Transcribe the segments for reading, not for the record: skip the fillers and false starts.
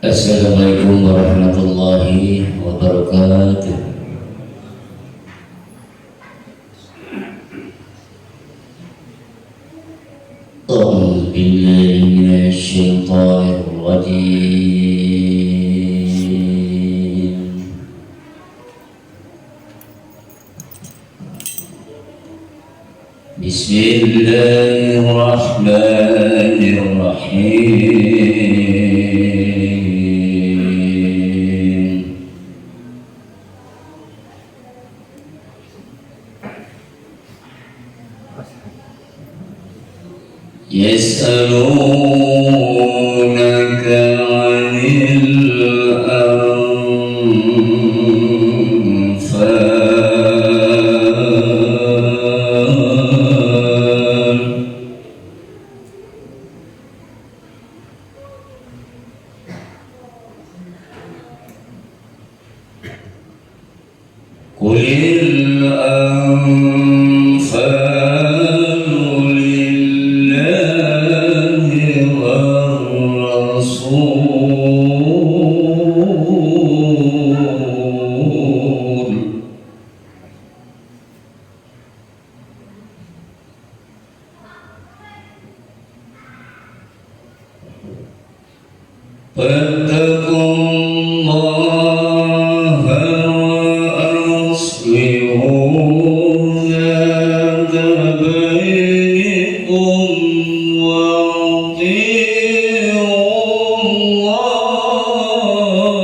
Assalamualaikum warahmatullahi wabarakatuh. A'udzu billahi minasy syaithanir rajim. Bismillahirrahmanirrahim. Yas'alunaka 'anil anfal. Qulil anfal lillahi war rasul. Fattaqullaha wa aslihu dhata bainikum wa ati'u Allaha wa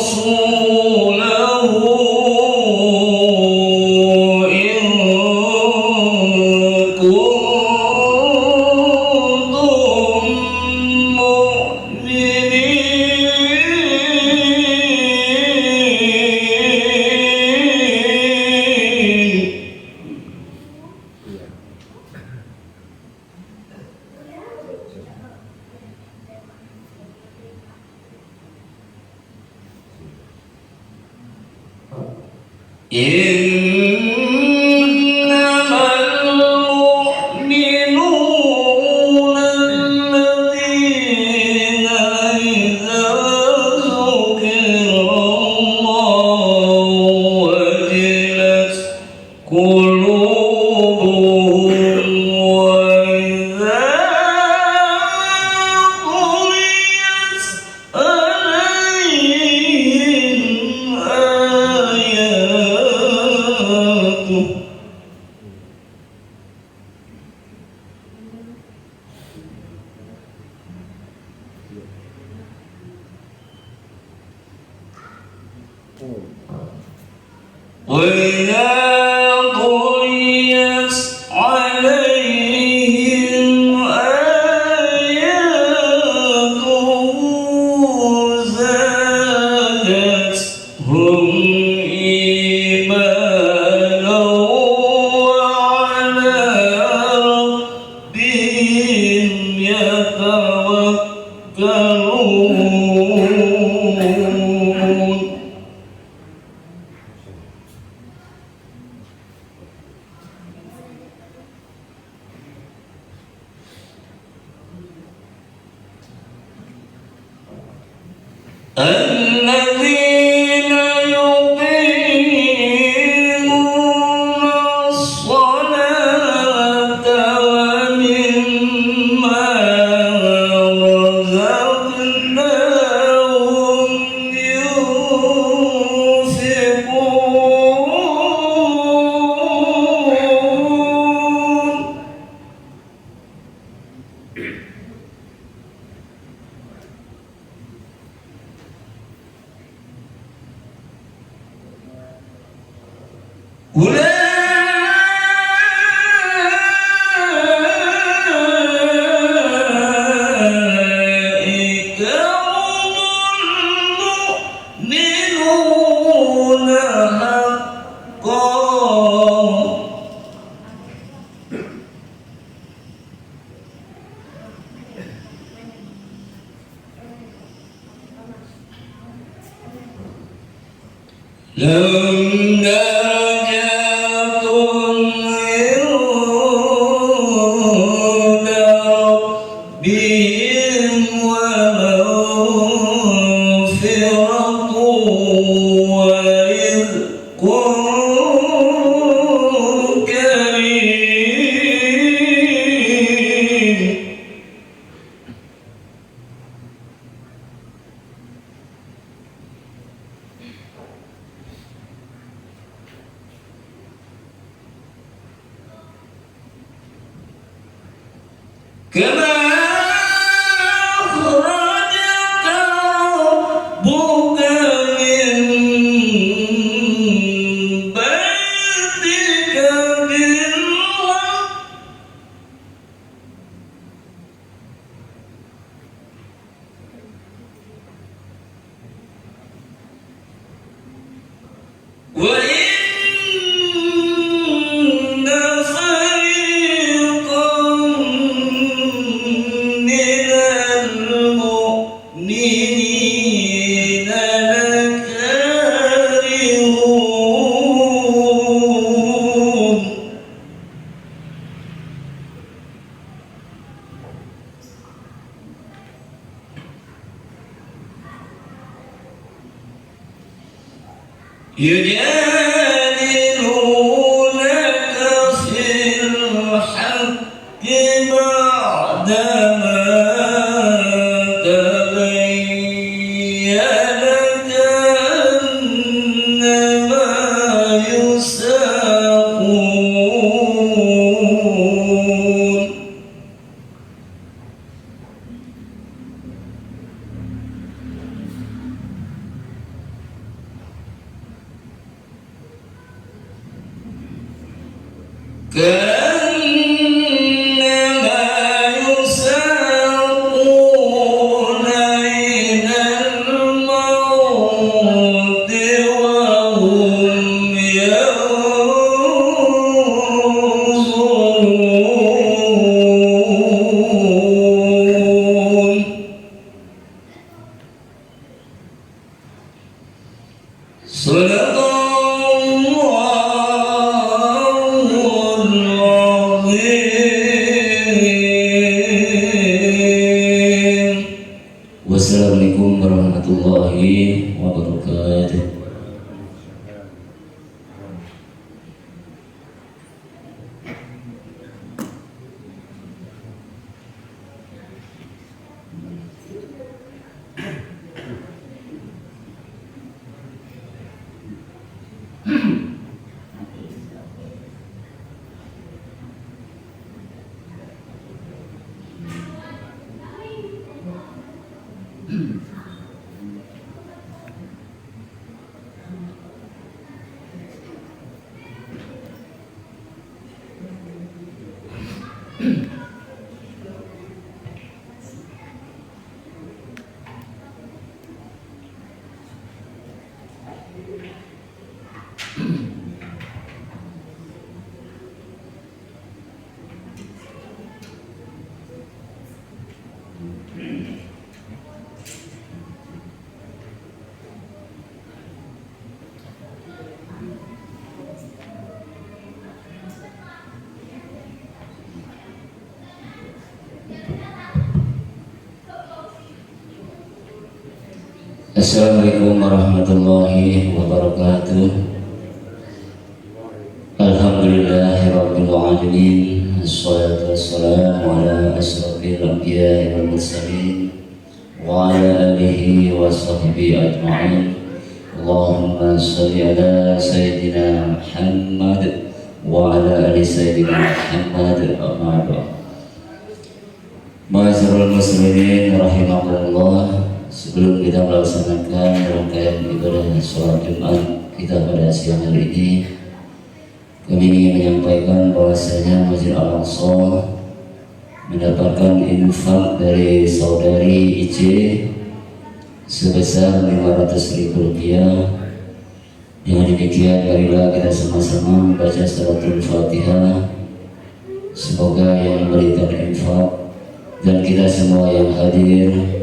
rasulahu. Innamal mu'minuna alladzina idza dzukirallahu wajilat qulubuhum wa idza tuliyat alaihim ayatuh wa idza tuliyat alaihim ayatuhu zadatuhum imanan الذين يقيمون الصلاة ومما رزقناهم ينفقون أولئك هم المؤمنون حقا لهم درجات عند ربهم ومغفرة ورزق كريم كما أخرجك ربك من بيتك بالحق وإن فريقا من المؤمنين لكارهون يجادلونك في الحق بعدما تبين كأنما يساقون كأنما يساقون إلى الموت وهم ينظرون صدق الله Assalamualaikum warahmatullahi wabarakatuh. Alhamdulillahirabbil alamin. Assalatu wassalamu ala asrofil anbiya'i wal mursalin wa ala alihi wa sahbihi ajma'in. Allahumma shalli ala sayyidina Muhammad wa ala ali sayyidina Muhammad. Amma ba'd. Ma'asyiral muslimin rahimakumullah. Sebelum kita melaksanakan rangkaian ibadah sholat Jumat kita pada siang hari ini, kami ingin menyampaikan bahwasanya Masjid Al-Aqsa mendapatkan infak dari saudari IC sebesar Rp500.000. Dengan demikian marilah kita sama-sama membaca Salatul Fatihah. Semoga yang memberikan infak dan kita semua yang hadir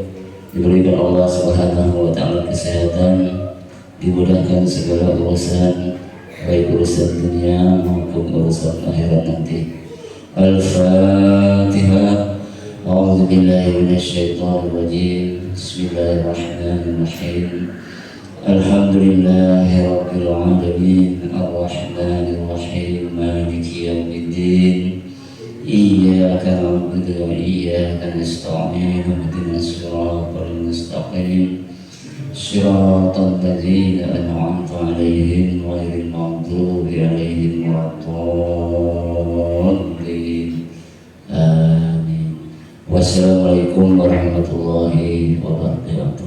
diberikan Allah Subhanahu wa Ta'ala kesehatan, dimudahkan segala urusan, baik urusan dunia maupun urusan akhirat nanti. Al-Fatihah. A'udzu billahi minasyaitonir rajim. Bismillahirrahmanirrahim. Alhamdulillahirabbil alamin. Arrahmanir rahim. Maliki yaumiddin. Iyyaka na'budu wa iyyaka nasta'in. Ihdinas siratal mustaqim. Shiratal ladzina an'amta 'alaihim ghairil maghdubi 'alaihim waladdallin. Amin. Wassalamualaikum warahmatullahi wabarakatuh.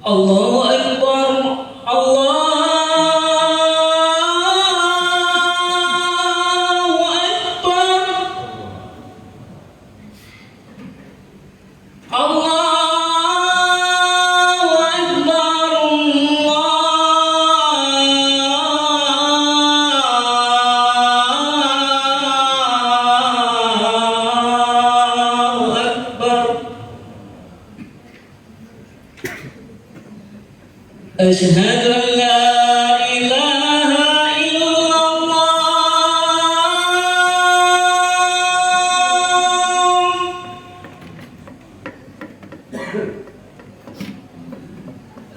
Allahu Akbar. Allahu Akbar. Allahu Akbar. Allahu Akbar. Asyhadu an la ilaha illallah.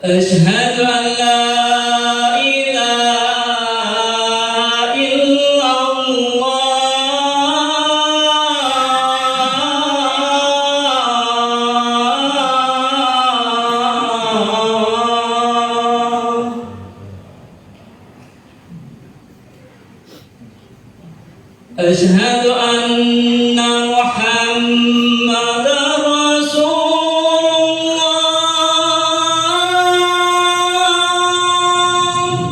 Asyhadu an la ilaha أشهد أن محمد رسول الله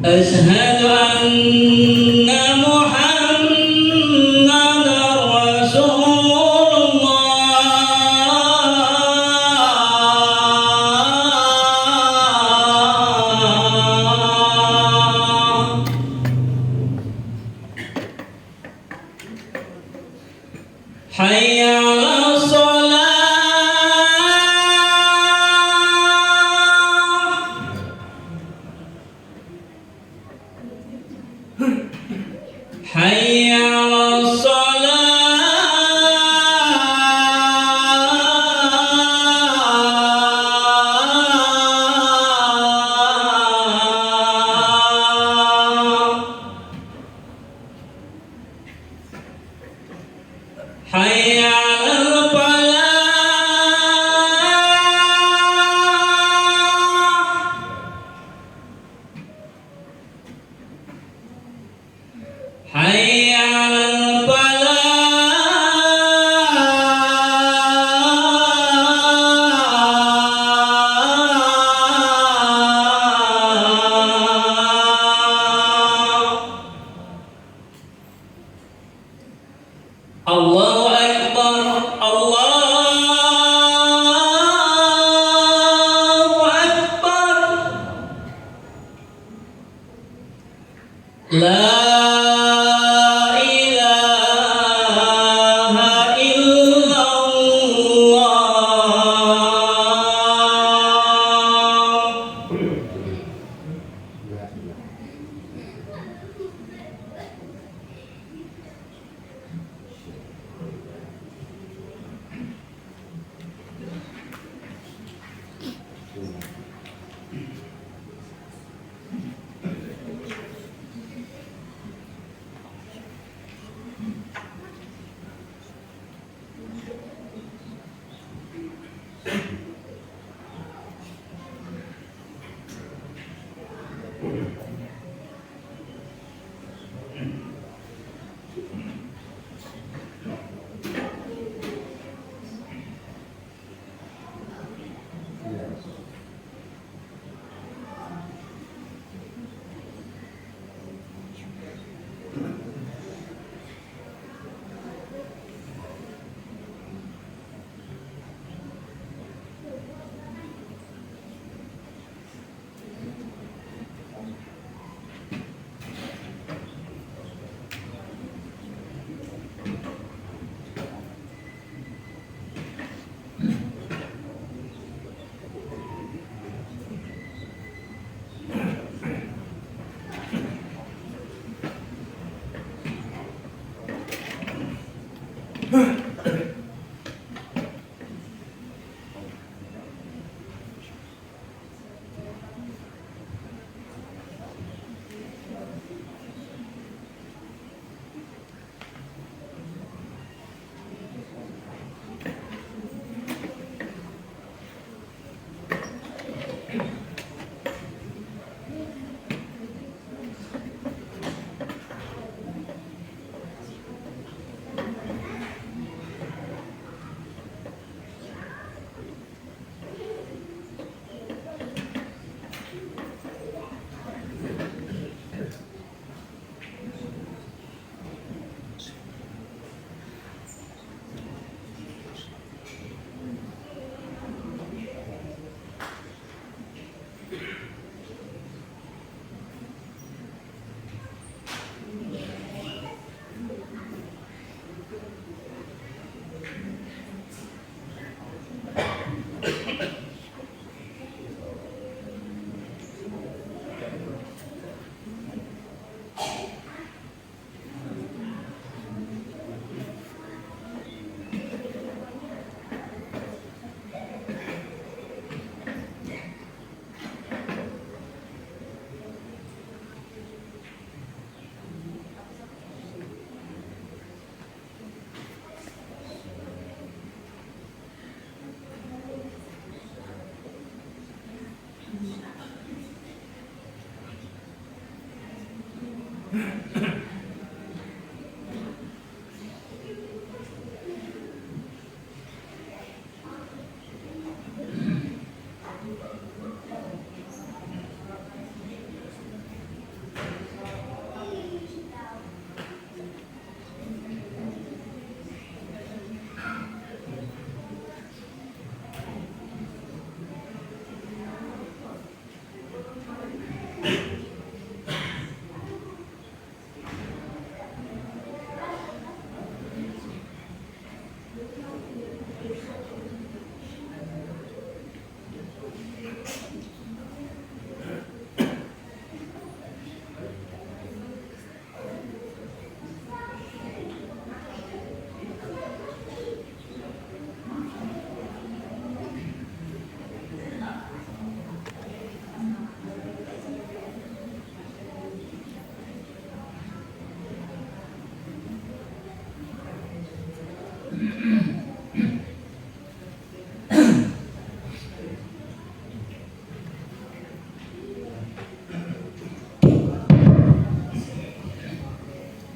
أشهد أن محمد رسول الله حي على الصلاة حي على الصلاة حي على الفلاح حي على الفلاح الله أكبر الله أكبر لا إله إلا الله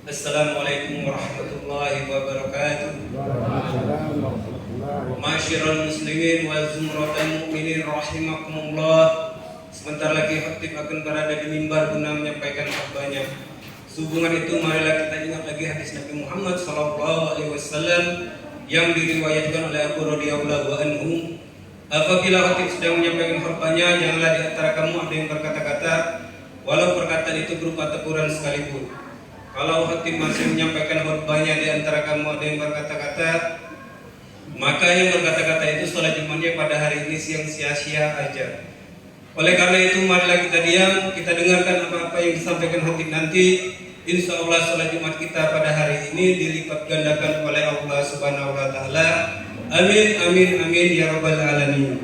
Assalamualaikum warahmatullahi wabarakatuh. Masyiral muslimin wa zumratal mu'minin rahimakumullah. Sebentar lagi khatib akan berada di mimbar guna menyampaikan khutbahnya. Sehubungan itu marilah kita ingat lagi hadis Nabi Muhammad SAW yang diriwayatkan oleh Abu radhiyallahu anhu. Apabila khatib sedang menyampaikan khutbahnya, janganlah di antara kamu ada yang berkata-kata, walau perkataan itu berupa teguran sekalipun. Kalau khatib masih menyampaikan khutbahnya di antara kamu ada yang berkata-kata, maka yang berkata-kata itu sholat Jumatnya pada hari ini siang sia-sia aja. Oleh karena itu marilah kita diam, kita dengarkan apa-apa yang disampaikan khatib nanti. Insya Allah sholat Jumat kita pada hari ini dilipat gandakan oleh Allah Subhanahu wa Ta'ala. Amin, amin, amin ya Rabbal Alamin.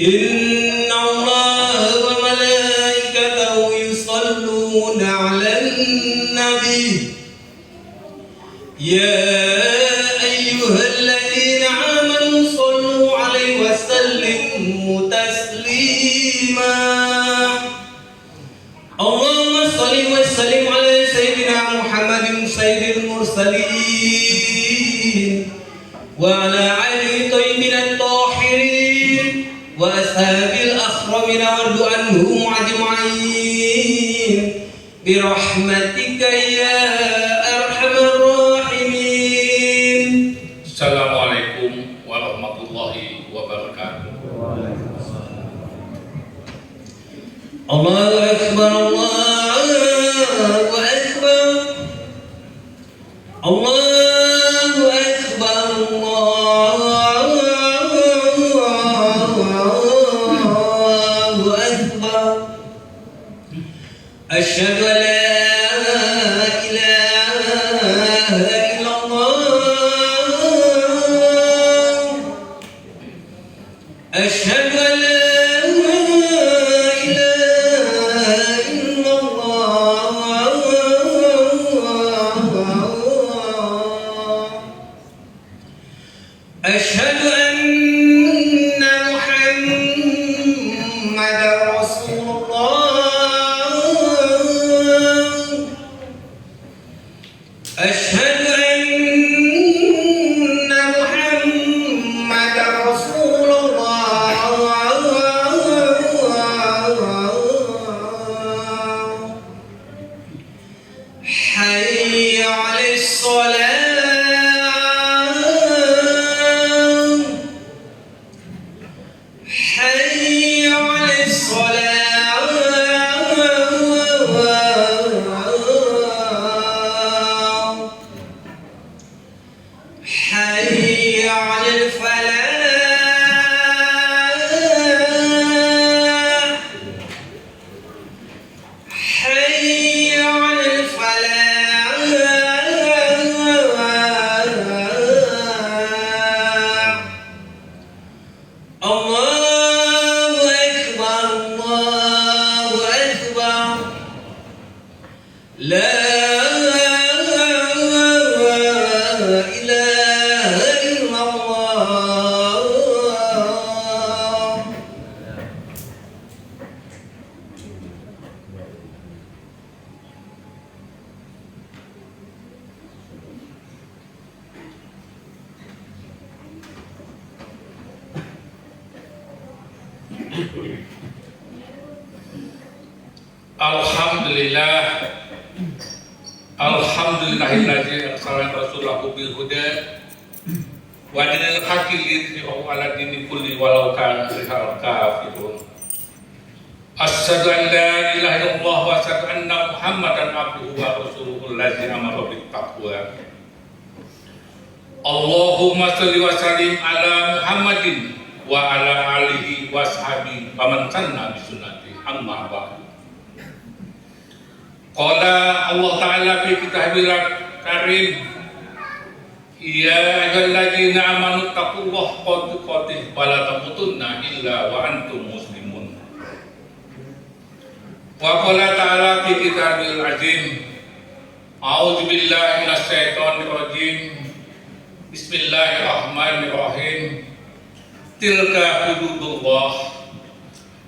Inna Allah wa malaikatahu yusalluna 'alan nabi. Ya ayyuhalladzina amanu sallu 'alaihi wa sallimu taslima. Allahumma shalli wa sallim 'ala sayyidina Muhammadin sayyidil mursalin wa 'ala alihi thayyibin at-tahirin wa ashabil akhramina wardu anhum ajma'in birahmatika ya arhamar rahimin. Assalamualaikum warahmatullahi wabarakatuh. Allahu akbar, Allahu akbar, Allahu akbar, Allahu akbar. Asyhadu an la ilaha illallah. Asyhadu an la أشهد أن محمد رسول الله. Alhamdulillah. Alhamdulillahilladzi arsala rasulahu bil huda wa dinil haqqi liyudhhirahu 'ala dini kulli walau kana karihal kafirun. Asyhadu an la ilaha illallah wa asyhadu anna Muhammadan abduhu wa rasuluhu allazi amara bit taqwa. Allahumma shalli wa sallim ala Muhammadin wa ala alihi wa sahbihi wa man sanna bi sunnati amma ba'du. Qala Allah Ta'ala fi kitabil karim, ya ayyuhalladzina amanu taqullaha haqqa tuqatih wa la tamutunna illa wa antum muslimun. Wa qala ta'ala fi kitabil azim, a'udzu billahi minasy syaithanir rajim. Bismillahirrahmanirrahim. Tilka hududullah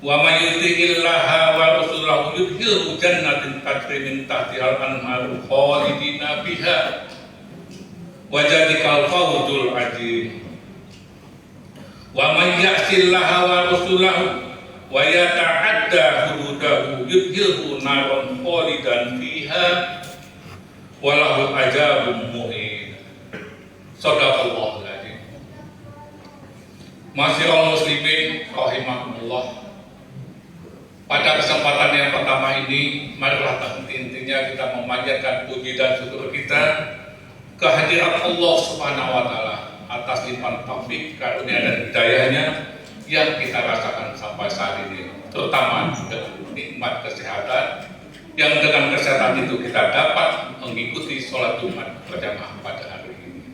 wa may yuti'illaha wa rasulahu yudkhilhu jannatin tajri min tahtihal anharu khalidina biha wa dzalika al-fawzul 'adzim. Wa may ya'sillaha wa rasulahu wa yata'adda hududahu yudkhilhu naran khalidan fiha wa lahu adzabun muhin. Shadaqallahul adzim. Masyiral muslimin rahimakumullah. Pada kesempatan yang pertama ini, marilah intinya kita memanjatkan puji dan syukur kita kehadirat Allah Subhanahu wa Ta'ala atas limpahan taufik, karunia dan hidayahnya yang kita rasakan sampai saat ini, terutama nikmat kesehatan yang dengan kesehatan itu kita dapat mengikuti sholat Jumat berjamaah pada hari ini.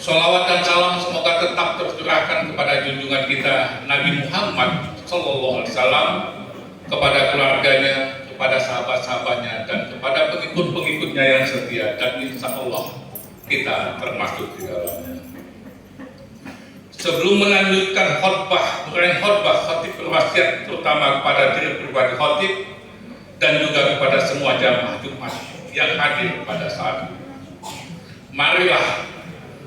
Sholawat dan salam semoga tetap tercurahkan kepada junjungan kita Nabi Muhammad Sallallahu Alaihi Wasallam, kepada keluarganya, kepada sahabat-sahabatnya, dan kepada pengikut-pengikutnya yang setia, dan insya Allah kita termasuk di dalamnya. Sebelum melanjutkan khutbah khatib berwasiat terutama kepada diri pribadi khatib dan juga kepada semua jamaah Jumat yang hadir pada saat ini. Marilah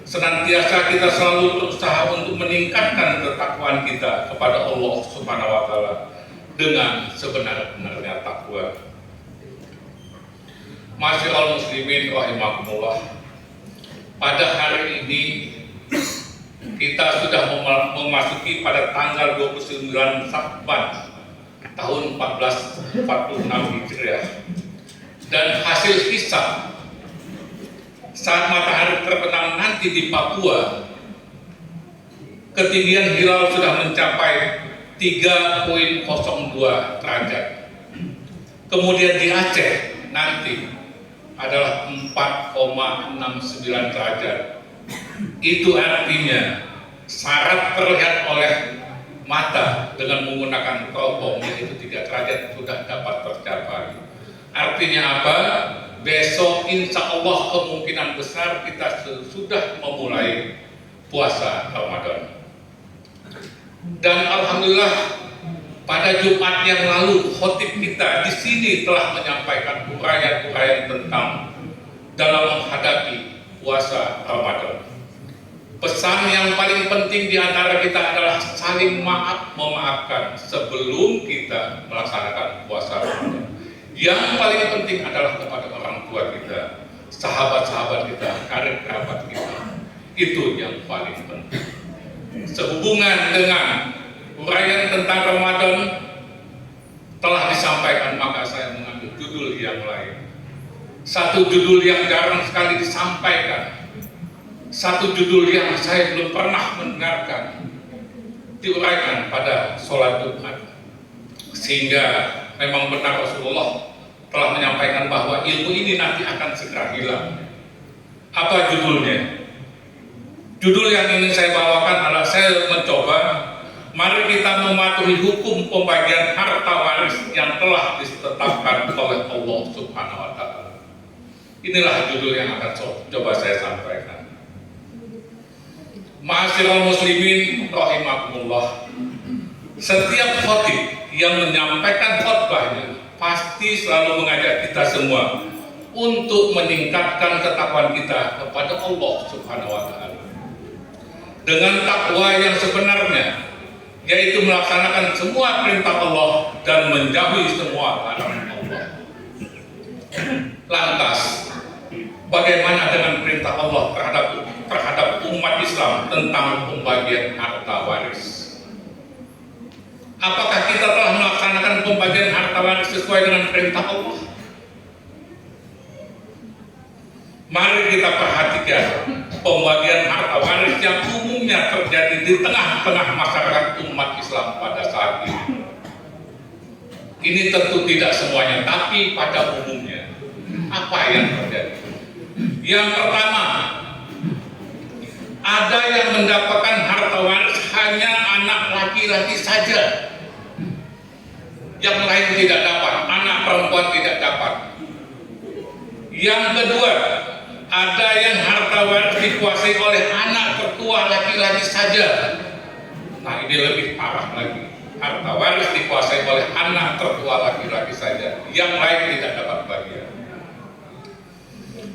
senantiasa kita selalu berusaha untuk meningkatkan ketakwaan kita kepada Allah Subhanahu wa Ta'ala dengan sebenar-benarnya takwa. Masyiral muslimin rahimakumullah. Pada hari ini kita sudah memasuki pada tanggal 29 Sya'ban tahun 1446 Hijriah, dan hasil hisab saat matahari terbenam nanti di Papua, ketinggian hilal sudah mencapai 3,02 derajat. Kemudian di Aceh nanti adalah 4,69 derajat. Itu artinya syarat terlihat oleh mata dengan menggunakan teropong, yaitu 3 derajat sudah dapat tercapai. Artinya apa? Besok insya Allah kemungkinan besar kita sudah memulai puasa Ramadan. Dan alhamdulillah pada Jumat yang lalu khotib kita di sini telah menyampaikan uraian-uraian tentang dalam menghadapi puasa Ramadan. Pesan yang paling penting di antara kita adalah saling memaafkan sebelum kita melaksanakan puasa Ramadan. Yang paling penting adalah kepada orang tua kita, sahabat-sahabat kita, karib kerabat kita. Itu yang paling penting. Sehubungan dengan uraian tentang Ramadan telah disampaikan, maka saya mengambil judul yang lain. Satu judul yang jarang sekali disampaikan, satu judul yang saya belum pernah mendengarkan diuraikan pada sholat Jumat, sehingga memang benar Rasulullah telah menyampaikan bahwa ilmu ini nanti akan segera hilang. Apa judulnya? Judul yang ingin saya bawakan adalah saya mencoba, mari kita mematuhi hukum pembagian harta waris yang telah ditetapkan oleh Allah Subhanahu wa Ta'ala. Inilah judul yang akan coba saya sampaikan. Ma'asyiral muslimin rahimakumullah. Setiap khatib yang menyampaikan khutbahnya pasti selalu mengajak kita semua untuk meningkatkan ketakwaan kita kepada Allah Subhanahu wa Ta'ala. Dengan takwa yang sebenarnya, yaitu melaksanakan semua perintah Allah dan menjauhi semua larangan Allah. Lantas, bagaimana dengan perintah Allah terhadap umat Islam tentang pembagian harta waris? Apakah kita telah melaksanakan pembagian harta waris sesuai dengan perintah Allah? Mari kita perhatikan pembagian harta waris yang umumnya terjadi di tengah-tengah masyarakat umat Islam pada saat ini. Ini tentu tidak semuanya, tapi pada umumnya. Apa yang terjadi? Yang pertama, ada yang mendapatkan harta waris hanya anak laki-laki saja. Yang lain tidak dapat, anak perempuan tidak dapat. Yang kedua, ada yang harta waris dikuasai oleh anak tertua laki-laki saja. Nah, ini lebih parah lagi. Harta waris dikuasai oleh anak tertua laki-laki saja. Yang lain tidak dapat bagian.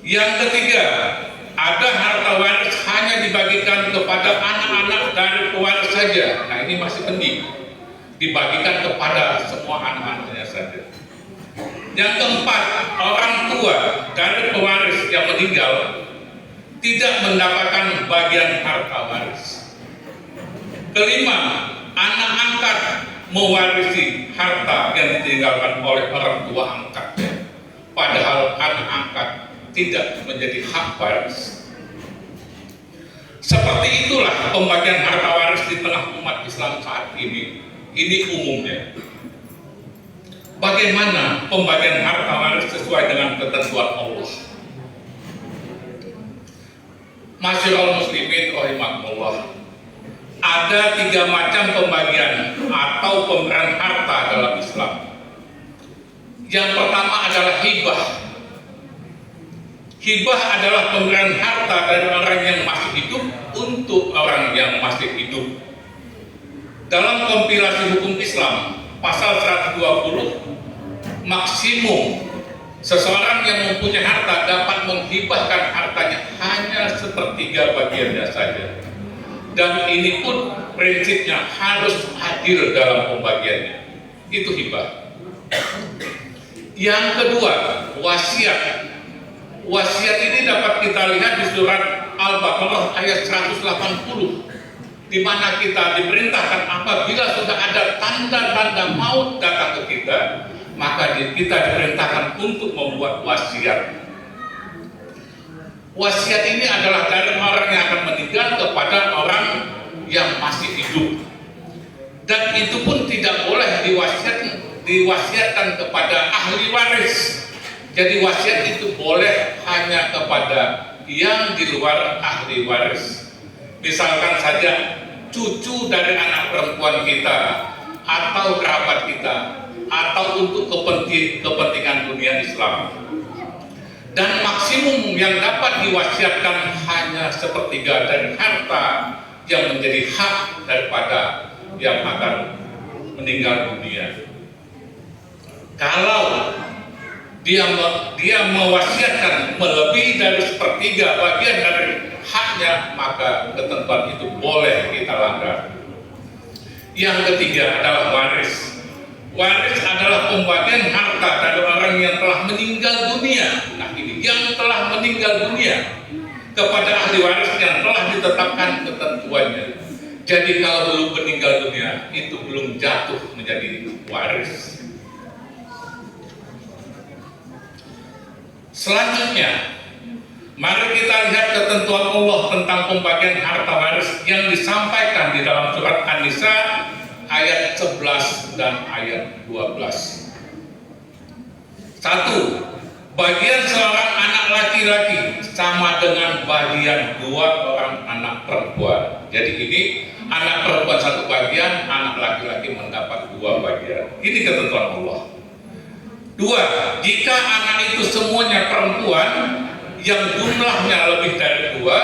Yang ketiga, ada harta waris hanya dibagikan kepada anak-anak dari pewaris saja. Nah, ini masih penting. Dibagikan kepada semua anak-anaknya saja. Yang keempat, orang tua dari pewaris yang meninggal tidak mendapatkan bagian harta waris. Kelima, anak angkat mewarisi harta yang ditinggalkan oleh orang tua angkatnya, padahal anak angkat tidak menjadi hak waris. Seperti itulah pembagian harta waris di tengah umat Islam saat ini. Ini umumnya. Bagaimana pembagian harta waris sesuai dengan ketentuan Allah? Masyaallah muslimin rahimakumullah. Ada 3 macam pembagian atau pemberian harta dalam Islam. Yang pertama adalah hibah. Hibah adalah pemberian harta dari orang yang masih hidup untuk orang yang masih hidup. Dalam kompilasi hukum Islam pasal 120, maksimum seseorang yang mempunyai harta dapat menghibahkan hartanya hanya 1/3 bagiannya saja. Dan ini pun prinsipnya harus adil dalam pembagiannya. Itu hibah. Yang kedua, wasiat. Wasiat ini dapat kita lihat di surat Al-Baqarah ayat 180, di mana kita diperintahkan apabila sudah ada tanda-tanda maut datang ke kita, maka kita diperintahkan untuk membuat wasiat. Wasiat ini adalah dari orang yang akan meninggal kepada orang yang masih hidup, dan itu pun tidak boleh diwasiatkan kepada ahli waris. Jadi wasiat itu boleh hanya kepada yang di luar ahli waris. Misalkan saja cucu dari anak perempuan kita, atau kerabat kita, atau untuk kepentingan dunia Islam. Dan maksimum yang dapat diwasiatkan hanya 1/3 dari harta yang menjadi hak daripada yang akan meninggal dunia. Kalau dia mewasiatkan melebihi dari 1/3 bagian dari haknya, maka ketentuan itu boleh kita langgar. Yang ketiga adalah waris. Waris adalah pembagian harta dari orang yang telah meninggal dunia. Nah, ini yang telah meninggal dunia kepada ahli waris yang telah ditetapkan ketentuannya. Jadi kalau belum meninggal dunia, itu belum jatuh menjadi waris. Selanjutnya, mari kita lihat ketentuan Allah tentang pembagian harta waris yang disampaikan di dalam surat An-Nisa ayat 11 dan ayat 12. 1. Bagian seorang anak laki-laki sama dengan bagian 2 orang anak perempuan. Jadi ini anak perempuan 1 bagian, anak laki-laki mendapat 2 bagian. Ini ketentuan Allah. 2. Jika anak itu semuanya perempuan yang jumlahnya lebih dari 2,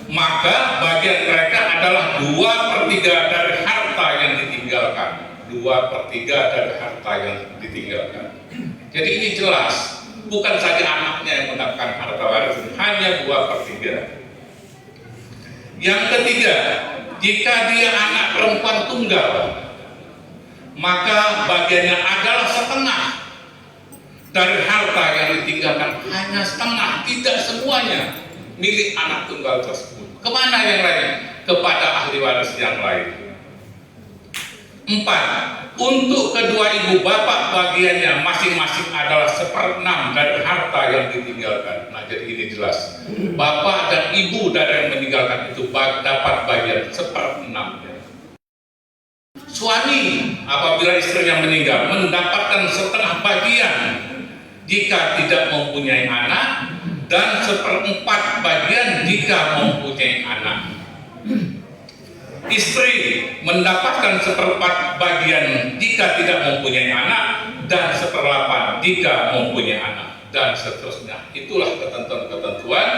maka bagian mereka adalah 2/3 dari harta yang ditinggalkan. 2/3 dari harta yang ditinggalkan. Jadi ini jelas, bukan saja anaknya yang mendapatkan harta waris, hanya 2/3. Yang ketiga, jika dia anak perempuan tunggal, maka bagiannya adalah setengah dari harta yang ditinggalkan, hanya setengah, tidak semuanya milik anak tunggal tersebut. Kemana yang lain? Kepada ahli waris yang lain. 4. Untuk kedua ibu bapak bagiannya masing-masing adalah 1/6 dari harta yang ditinggalkan. Nah, jadi ini jelas, bapak dan ibu dari yang meninggalkan itu dapat bagian 1/6. Suami apabila istrinya meninggal mendapatkan setengah bagian jika tidak mempunyai anak, dan 1/4 bagian jika mempunyai anak. Istri mendapatkan 1/4 bagian jika tidak mempunyai anak, dan 1/8 jika mempunyai anak, dan seterusnya. Itulah ketentuan-ketentuan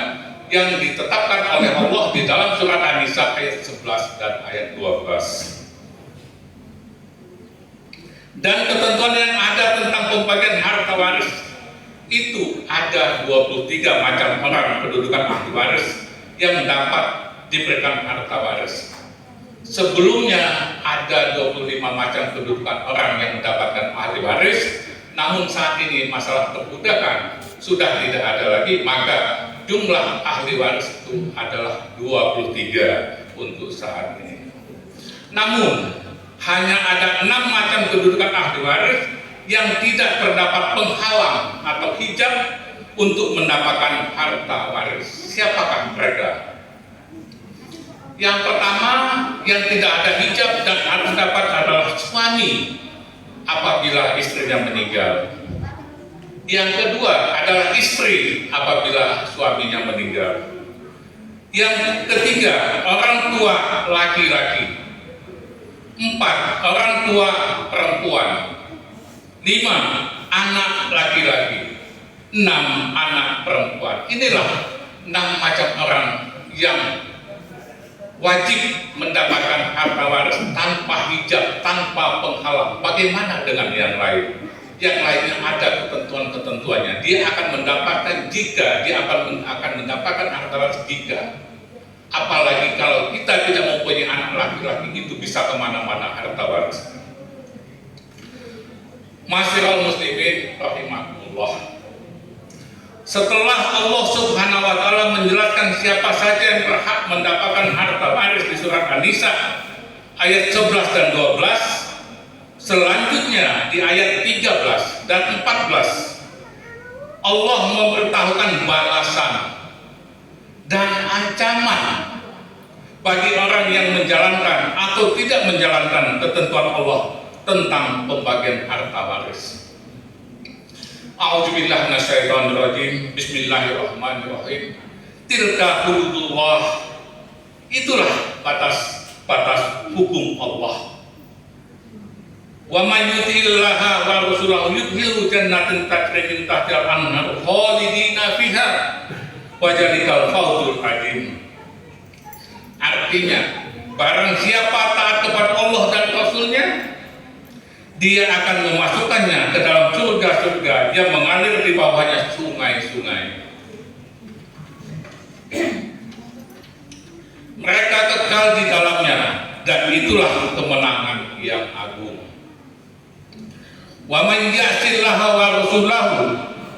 yang ditetapkan oleh Allah di dalam surat An-Nisa ayat 11 dan ayat 12. Dan ketentuan yang ada tentang pembagian harta waris itu ada 23 macam orang kedudukan ahli waris yang dapat diberikan harta waris. Sebelumnya ada 25 macam kedudukan orang yang mendapatkan ahli waris, namun saat ini masalah perbudakan sudah tidak ada lagi, maka jumlah ahli waris itu adalah 23 untuk saat ini. Namun hanya ada 6 macam kedudukan ahli waris yang tidak terdapat penghalang atau hijab untuk mendapatkan harta waris. Siapakah mereka? Yang pertama, yang tidak ada hijab dan harus dapat adalah suami apabila istrinya meninggal. Yang kedua adalah istri apabila suaminya meninggal. Yang ketiga, orang tua laki-laki. 4, orang tua perempuan. 5, anak laki-laki. 6, anak perempuan. Inilah 6 macam orang yang wajib mendapatkan harta waris tanpa hijab, tanpa penghalang. Bagaimana dengan yang lain? Yang lainnya ada ketentuan-ketentuannya. Dia akan mendapatkan jika dia akan mendapatkan harta waris jika. Apalagi kalau kita tidak mempunyai anak laki-laki, itu bisa kemana-mana harta waris. Masyiral muslimin rahimakumullah. Setelah Allah Subhanahu wa taala menjelaskan siapa saja yang berhak mendapatkan harta waris di surat An-Nisa ayat 11 dan 12, selanjutnya di ayat 13 dan 14 Allah memberitahukan balasan dan ancaman bagi orang yang menjalankan atau tidak menjalankan ketentuan Allah tentang pembagian harta waris. A'udzubillahi minasyaitonirrajim. Bismillahirrahmanirrahim. Tilka hududullah. Itulah batas-batas hukum Allah. Wa may yuti'illaha wa rasulahu yudkhilhu jannatin tajri min tahtiha al-anhar khalidina fiha wa dzalikal fawzul azim. Artinya, barang siapa taat kepada Allah dan Rasulnya, dia akan memasukkannya ke dalam surga-surga yang mengalir di bawahnya sungai-sungai. Mereka kekal di dalamnya, dan itulah kemenangan yang agung. Wa man ya'sillaha wa rasulahu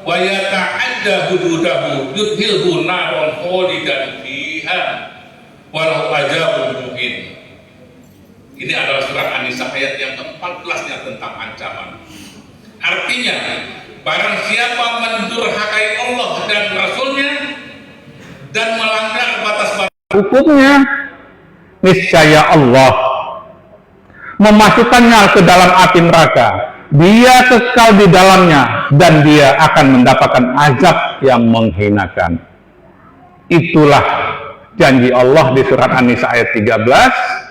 wa yata'adda hududahu yudkhilhu naran khalidan fiha walau ajabun muhin. Ini adalah surat An-Nisa ayat yang ke-14-nya tentang ancaman. Artinya, barang siapa mendurhakai Allah dan Rasulnya dan melanggar batas-batas hukumnya, niscaya Allah memasukkannya ke dalam api neraka. Dia kekal di dalamnya dan dia akan mendapatkan azab yang menghinakan. Itulah janji Allah di surat An-Nisa ayat 13.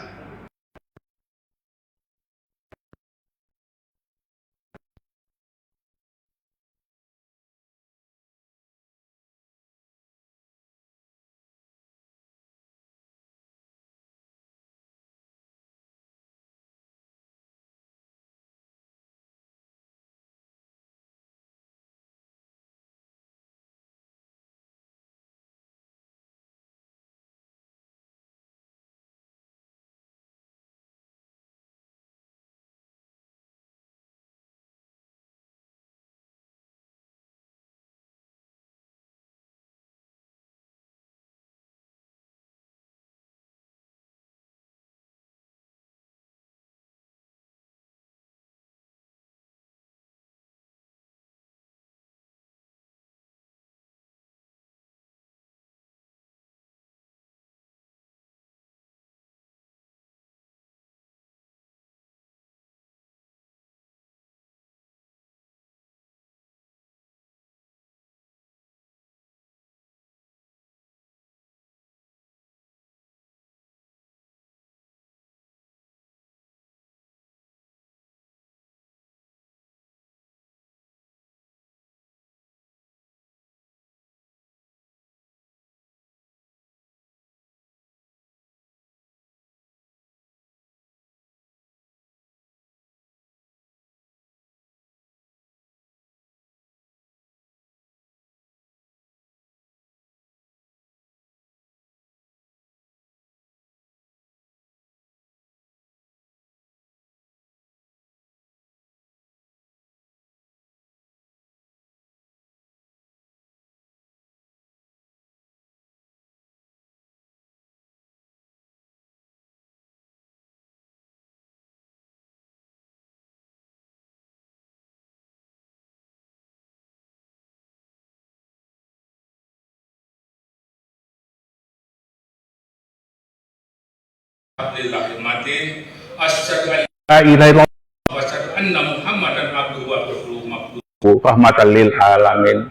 Lillahi matin. Asyhadu an La ilaha illallah wa asyhadu anna Muhammadan abduhu wa rasuluhu maqbul. rahmatan lil alamin.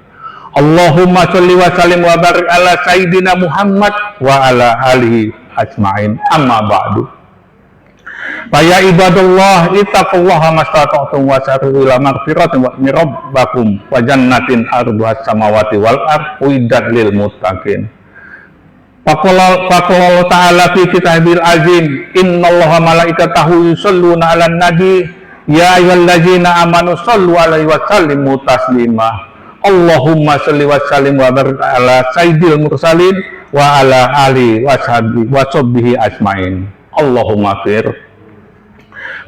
Allahumma sholli wa sallim wa barik ala sayyidina Muhammad wa ala alihi ajmain. Amma ba'du. Faya ibadallah ittaqullaha mastata'tum wa sari'u ila maghfiratin wa rabbakum wa jannatin arduhas samawati wal ardh uiddat lil muttaqin. Faqala ta'ala fi kitabil azim, innallaha malaikatahu yusholluna 'alan nabi ya ayyuhalladzina amanu shollu 'alaihi wa sallimu taslima. Allahumma sholli wa sallim wa barik ala sayyidil mursalin wa ala alihi wa sahbihi ajmain. Allahumma fir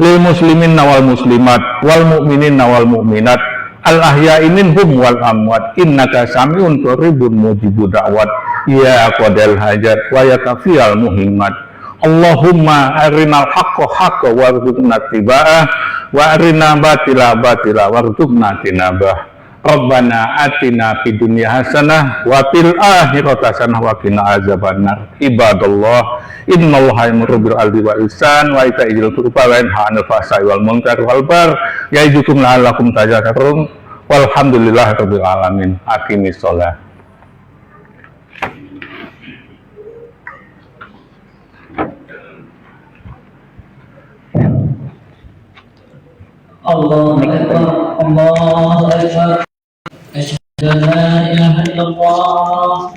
lil muslimin wal muslimat wal mu'minin wal mu'minat al ahya'i minhum wal amwat innaka sami'un qaribun mujibud da'wat ya qadal hajat wa ya kafiyal muhimmat. Allahumma arinal haqqa haqqa warzuqna tiba'ah wa arina batila batila warzuqna tinabah. Rabbana atina fid dunya hasanah wa fil akhirati hasanah wa qina azabannar. Ibadallah, innallaha ya'muru bil 'adli wal ihsan wa ita'i dzil qurba wa yanha 'anil fahsya'i wal munkari wal baghi ya'idukum la'allakum tadhakkarun. Walhamdulillahirabbil alamin. Aqimis shalah. Allahu Akbar, Allahu Akbar. Asyhadu an la ilaha illallah,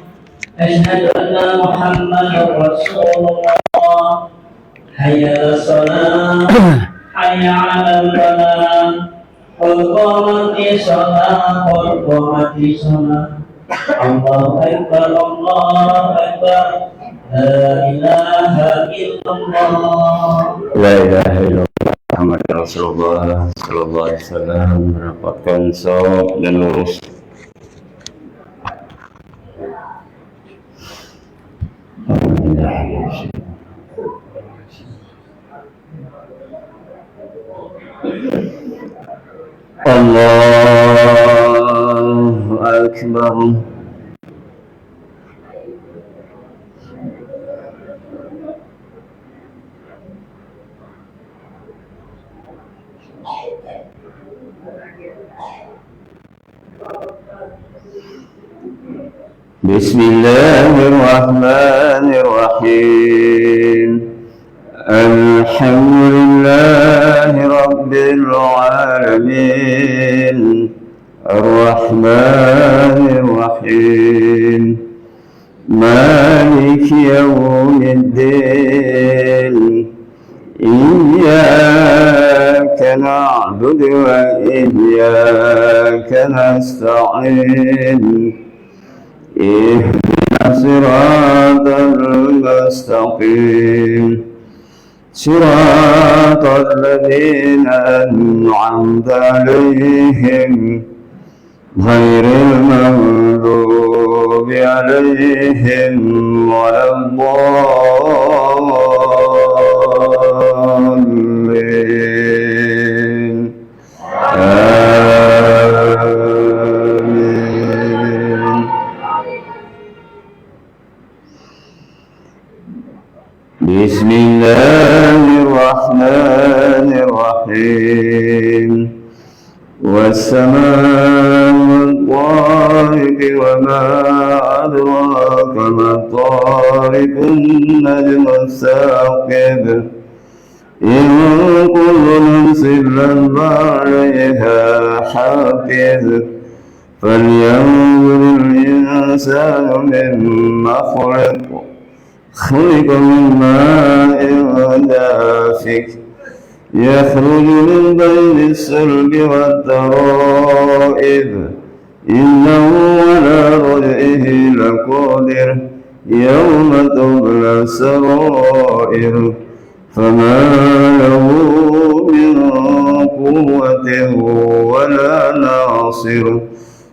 asyhadu anna Muhammadar Rasulullah. Hayya 'alas shalah, hayya 'alal falah. Qad qamatis shalah, qad qamatis shalah. Allahu Akbar, Allahu Akbar. La ilaha illallah. La ilaha illallah Muhammad Rasulullah sallallahu alaihi wasallam mendapatkan shawab dan lurus. Allahu Akbar. Bismillahirrahmanirrahim. Alhamdulillahi rabbil alamin. Ar-Rahmanir-Rahim. Maliki yawmiddin. Iyyaka na'budu wa iyyaka nasta'in. Ihdinas siratal mustaqim. Siratal ladzina an'amta 'alaihim ghairil maghdubi 'alaihim waladdallin. Bismillahirrahmanirrahim. Was-samaa'i wat-tariqi wa ma adraka mat-tariqun najmu as-saqib. In kullu nafsin lamma 'alayha hafiz. Falyanzuril insanu mimma khuliq. خلق من ماء دافق يخرج من بين الصلب والترائب إنه على رجعه لقادر يوم تبلى السرائر فما له من قوة ولا ناصر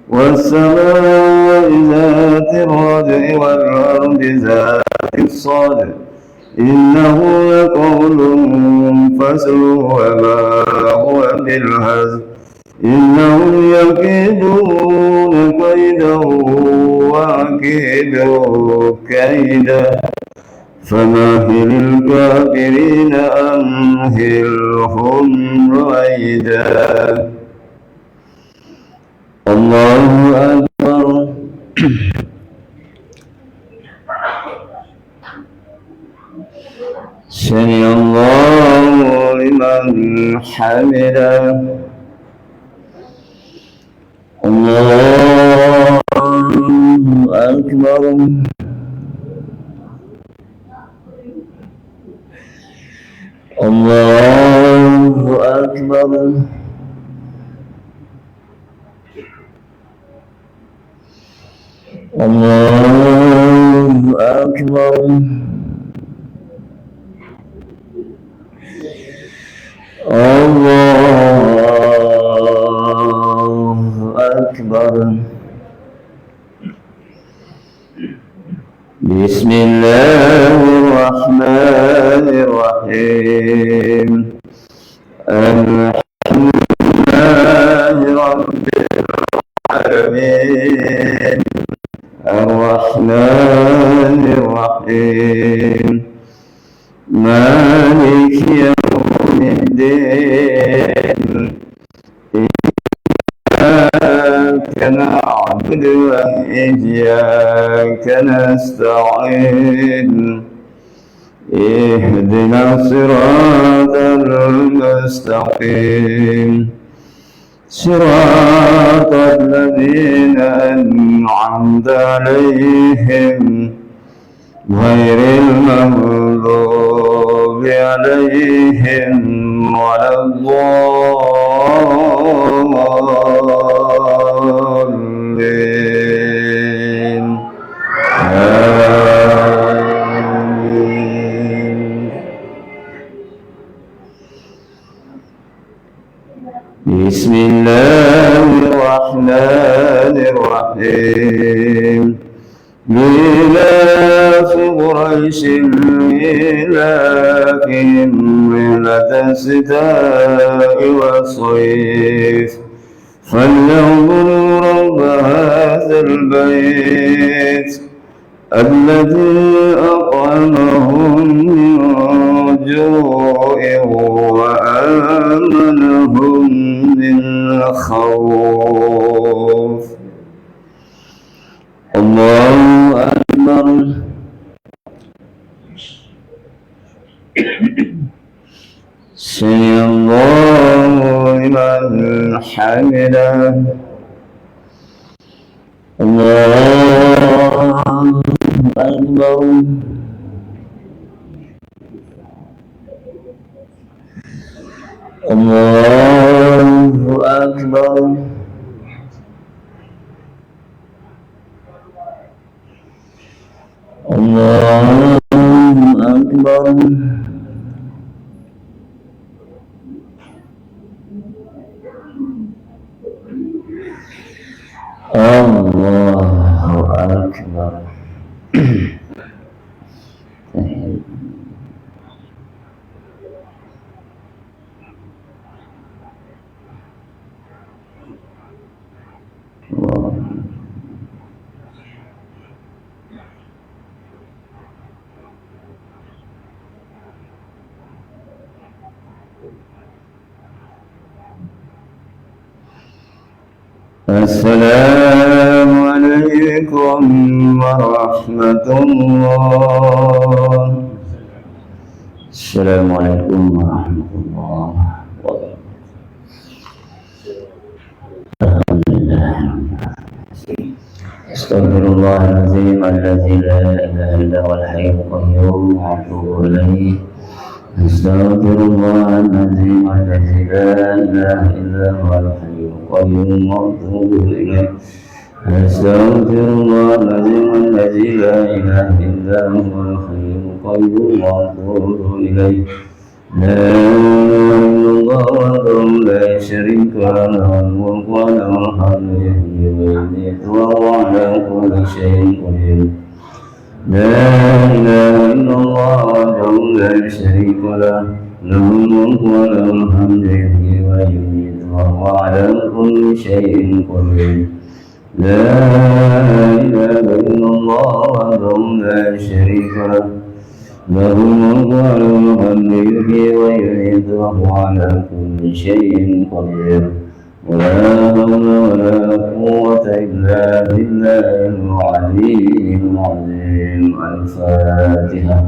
والسماء ذات الرجع والأرض ذات الصدع إنه لقول فصل وما هو بالهزل إنهم يكيدون كيدا وأكيد كيدا فمهل الكافرين أمهلهم رويدا الله أكبر سمع الله لمن حمده الله أكبر الله أكبر الله أكبر الله أكبر بسم الله الرحمن الرحيم الحمد لله رب العالمين الرحمن الرحيم مالك يوم الدين إياك نعبد وإياك نستعين اهدنا الصراط المستقيم صراط الذين أنعمت عليهم غير المغضوب عليهم ولا الضالين آمين بسم الله الرحمن الرحيم لإلاف قريش إيلافهم رحلة الشتاء والصيف فليعبدوا رب هذا البيت الذي أطعمهم من جوع وآمنهم من خوف الله أكبر سمع الله لمن حمده الله أكبر الله أكبر الله أكبر الله أكبر السلام عليكم ورحمة الله. السلام عليكم ورحمة الله وبركاته. الحمد لله. استغفر الله العظيم الذي لا إله إلا هو الحي القيوم وأتوب إليه. استغفر الله العظيم الذي لا إله إلا هو الحي القيوم وأتوب إليه. استغفر الله العظيم الذي لا إله إلا هو الحي القيوم وأتوب إليه. لا إله إلا الله وحده لا شريك له الملك وله الحمد يحيي ويميت وهو على كل شيء قدير. لا إله إلا الله وحده لا شريك له الملك وله الحمد يحيي ويميت وهو على كل شيء قدير. لا إله إلا الله وحده لا شريك له له الملك وله الحمد يحيي ويميت وهو على كل شيء قدير ولا حول ولا قوة إلا بالله العلي العظيم. الفاتحة.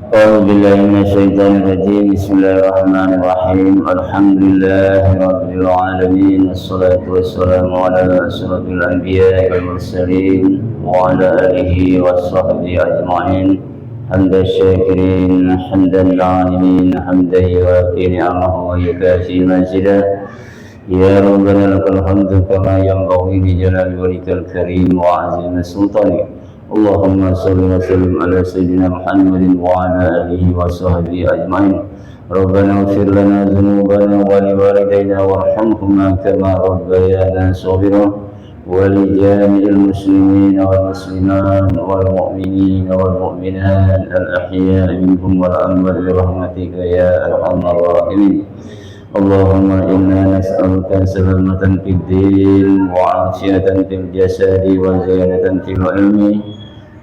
أعوذ بالله من الشيطان الرجيم. بسم الله الرحمن الرحيم. الحمد لله رب العالمين، والصلاة والسلام على أشرف الأنبياء والمرسلين وعلى آله وصحبه أجمعين. حمد الشاكرين حمد العالمين حمدا يوافي نعمه ويكافي مزيدا. يا ربنا لك الحمد كما ينبغي لجلال وجهك الكريم وعظيم سلطانك. اللهم صل وسلم على سيدنا محمد وعلى آله وصحبه أجمعين. ربنا اغفر لنا ذنوبنا ولوالدينا وارحمهما كما ربيانا صغيرا، ولجميع المسلمين والمسلمات والمؤمنين والمؤمنات الأحياء منهم والأموات برحمتك يا أرحم الراحمين. اللهم إنا نسألك سلامة في الدين وعافية في الجسد وزيادة في العلم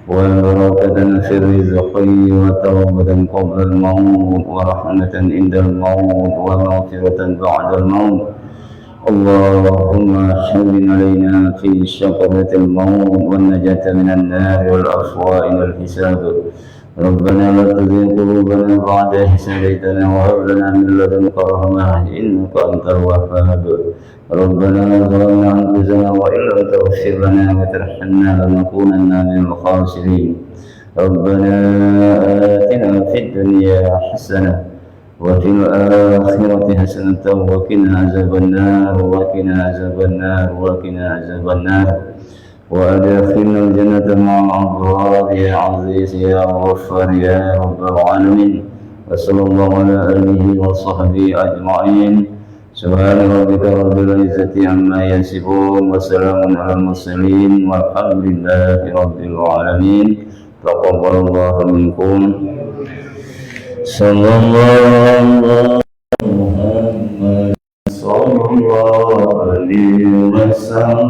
وبركة في الرزق وتوبة قبل الموت ورحمة عند الموت ومغفرة بعد الموت. اللهم حمل علينا في شقبة الموت والنجاة من النار والعفو إلى الحساب. ربنا لا تزغ قلوبنا بعد إذ هديتنا وهب لنا من لدنك رحمة إنك أنت الوهاب. ربنا ظلمنا أنفسنا وإن لم تغفر لنا وترحمنا لنكونن من الخاسرين. ربنا آتنا في الدنيا حسنة وفي الآخرة حسنة وقنا عذاب النار وقنا عذاب النار وقنا عذاب النار وأدخلنا الجنة مع الأبرار يا عزيز يا غفار يا رب العالمين. وصلى الله على آله وصحبه أجمعين. سبحان ربك رب العزة عما يصفون وسلام على المرسلين والحمد لله رب العالمين. تقبل الله منكم. صلى الله محمد صلى الله عليه وسلم.